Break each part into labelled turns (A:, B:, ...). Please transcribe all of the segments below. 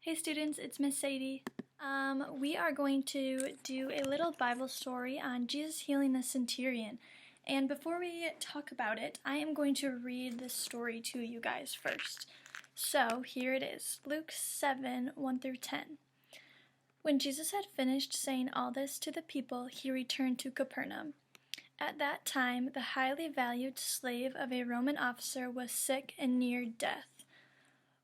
A: Hey students, it's Miss Sadie. We are going to do a little Bible story on Jesus healing the centurion. And before we talk about it, I am going to read this story to you guys first. So here it is, Luke 7, 1 through 10. When Jesus had finished saying all this to the people, he returned to Capernaum. At that time, the highly valued slave of a Roman officer was sick and near death.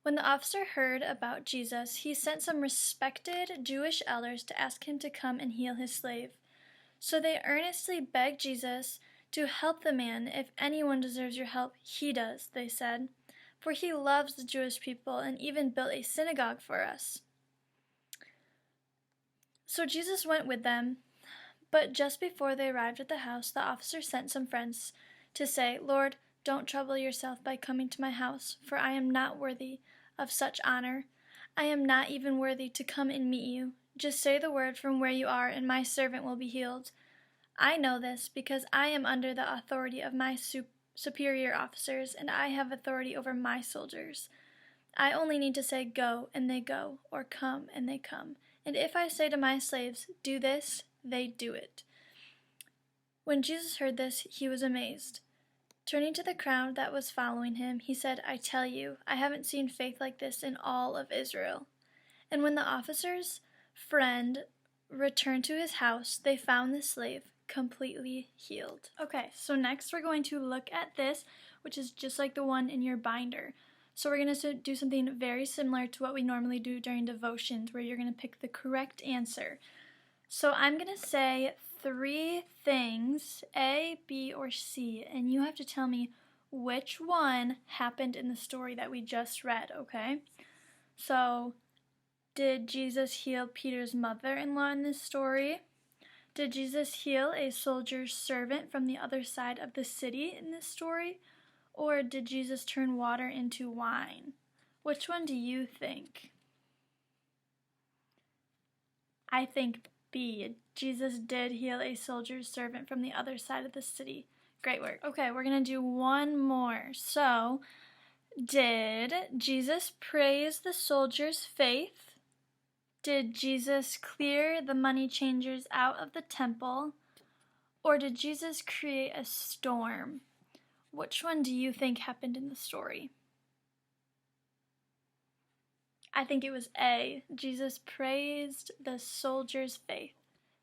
A: When the officer heard about Jesus, he sent some respected Jewish elders to ask him to come and heal his slave. So they earnestly begged Jesus to help the man. If anyone deserves your help, he does, they said, for he loves the Jewish people and even built a synagogue for us. So Jesus went with them, but just before they arrived at the house, the officer sent some friends to say, "Lord, don't trouble yourself by coming to my house, for I am not worthy of such honor. I am not even worthy to come and meet you. Just say the word from where you are, and my servant will be healed. I know this because I am under the authority of my superior officers, and I have authority over my soldiers. I only need to say go, and they go, or come, and they come. And if I say to my slaves, do this, they do it." When Jesus heard this, he was amazed. Turning to the crowd that was following him, he said, "I tell you, I haven't seen faith like this in all of Israel." And when the officer's friend returned to his house, they found the slave completely healed. Okay, so next we're going to look at this, which is just like the one in your binder. So we're going to do something very similar to what we normally do during devotions, where you're going to pick the correct answer. So I'm going to say 3 things, A, B, or C, and you have to tell me which one happened in the story that we just read, okay? So, did Jesus heal Peter's mother-in-law in this story? Did Jesus heal a soldier's servant from the other side of the city in this story? Or did Jesus turn water into wine? Which one do you think? I think B. Jesus did heal a soldier's servant from the other side of the city. Great work. Okay, we're going to do one more. So, did Jesus praise the soldier's faith? Did Jesus clear the money changers out of the temple? Or did Jesus create a storm? Which one do you think happened in the story? I think it was A. Jesus praised the soldier's faith.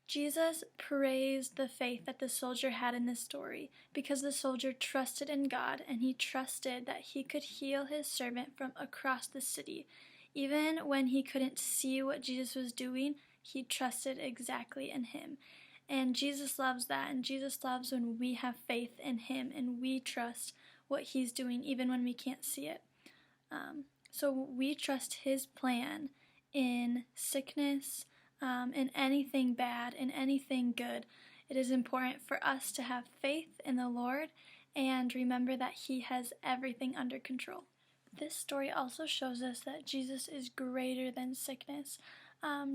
A: Jesus praised the faith that the soldier had in this story because the soldier trusted in God, and he trusted that he could heal his servant from across the city. Even when he couldn't see what Jesus was doing, he trusted exactly in him. And Jesus loves that, and Jesus loves when we have faith in him and we trust what he's doing even when we can't see it. So we trust his plan in sickness, in anything bad, in anything good. It is important for us to have faith in the Lord and remember that he has everything under control. This story also shows us that Jesus is greater than sickness.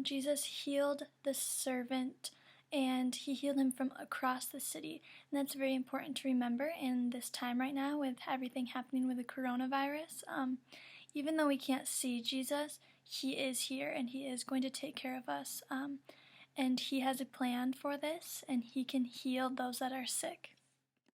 A: Jesus healed the servant, and he healed him from across the city. And that's very important to remember in this time right now with everything happening with the coronavirus. Even though we can't see Jesus, he is here and he is going to take care of us. And he has a plan for this, and he can heal those that are sick.